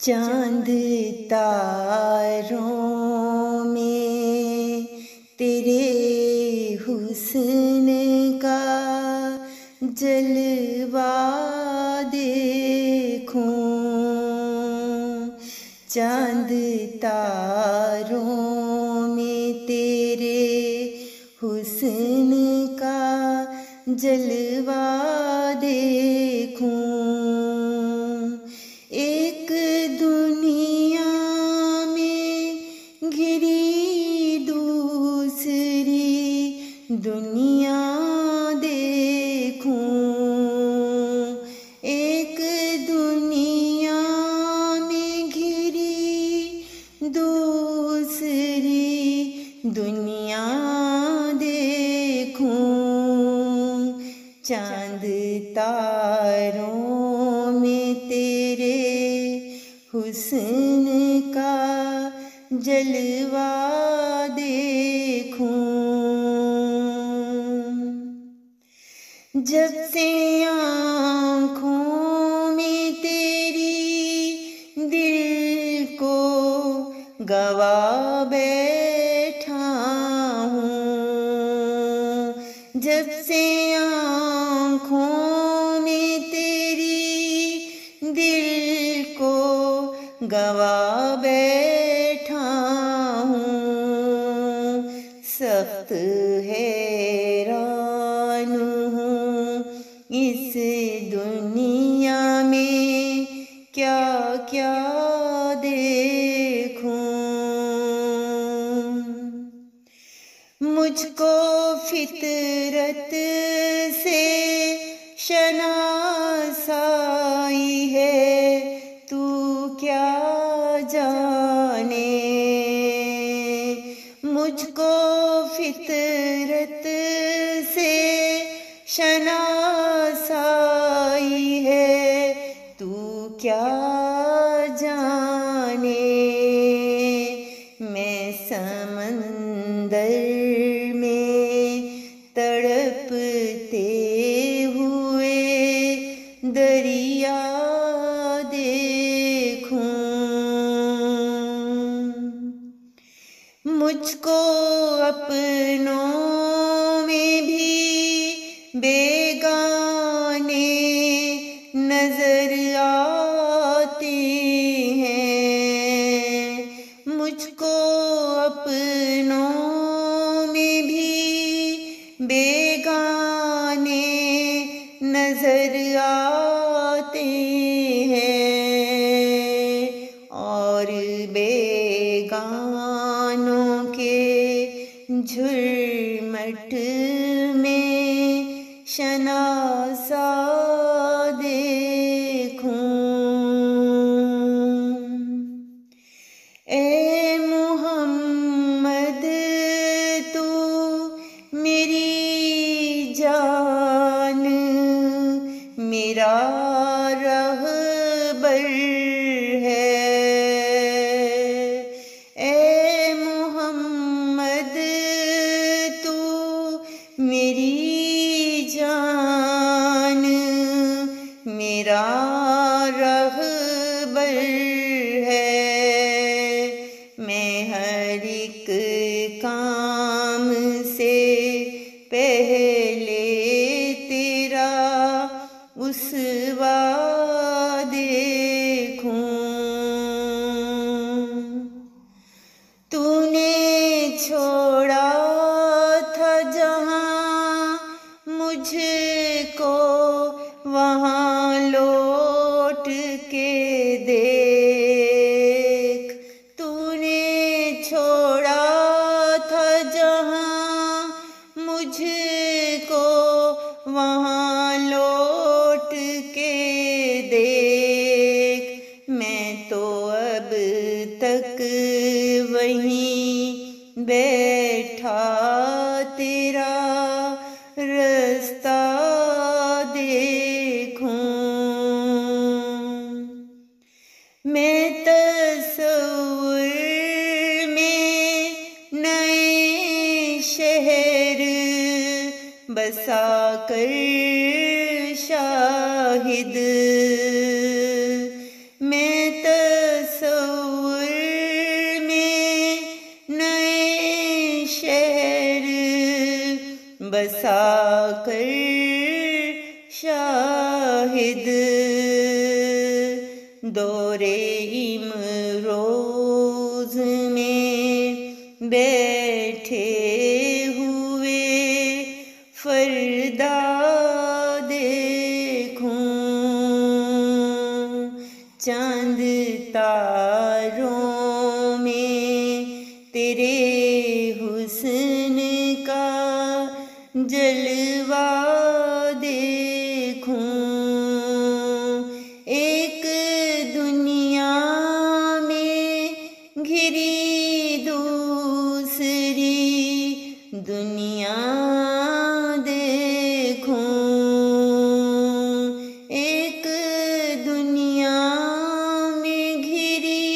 चांद तारों में तेरे हुस्न का जलवा देखूं। चांद तारों में तेरे हुस्न का जलवा देखूं। एक दुनिया में घिरी दूसरी दुनिया देखूं। एक दुनिया में घिरी दूसरी दुनिया देखूं। चांद तारों में तेरे हुस्न का जलवा देखूं। जब से आँखों में तेरी दिल को गवा बैठा हूँ। जब से आँखों में तेरी दिल को गवा बैठा हूँ। सख्त हैरान हूँ इस दुनिया में क्या क्या देखूं। मुझको फितरत से शनासाई है, तू क्या जाने। मुझको फितरत से शनासाई है, तू क्या जाने। मैं समंदर में तड़पते हुए दरिया देखूं। मुझको अपनों में भी बेगाने नजर आते हैं। मुझको अपनों में भी बेगाने नजर आते हैं। और बेगानों के झुरमट में शनासा देखूं। ए मोहम्मद तू मेरी जान, मेरा रहबर है। ए मोहम्मद तू मेरी जान, मेरा रहबर है। मैं हर एक काम से पहले तेरा उसवा देखूं। तूने छोड़ा था जहाँ मुझको वहाँ लौट के देख। तूने छोड़ा था जहाँ मुझको वहाँ लौट के देख। मैं तो अब तक वहीं बैठा तेरा रास्ता देखूं। मैं तस्वीर में नए शहर बसा कर शाहिद, मैं दौरे इमरोज में बैठे हुए फरदा देखूं, चांद तारों में तेरे हुस्न का जलवा देखूं। एक दुनिया में घिरी दूसरी दुनिया देखूं, एक दुनिया में घिरी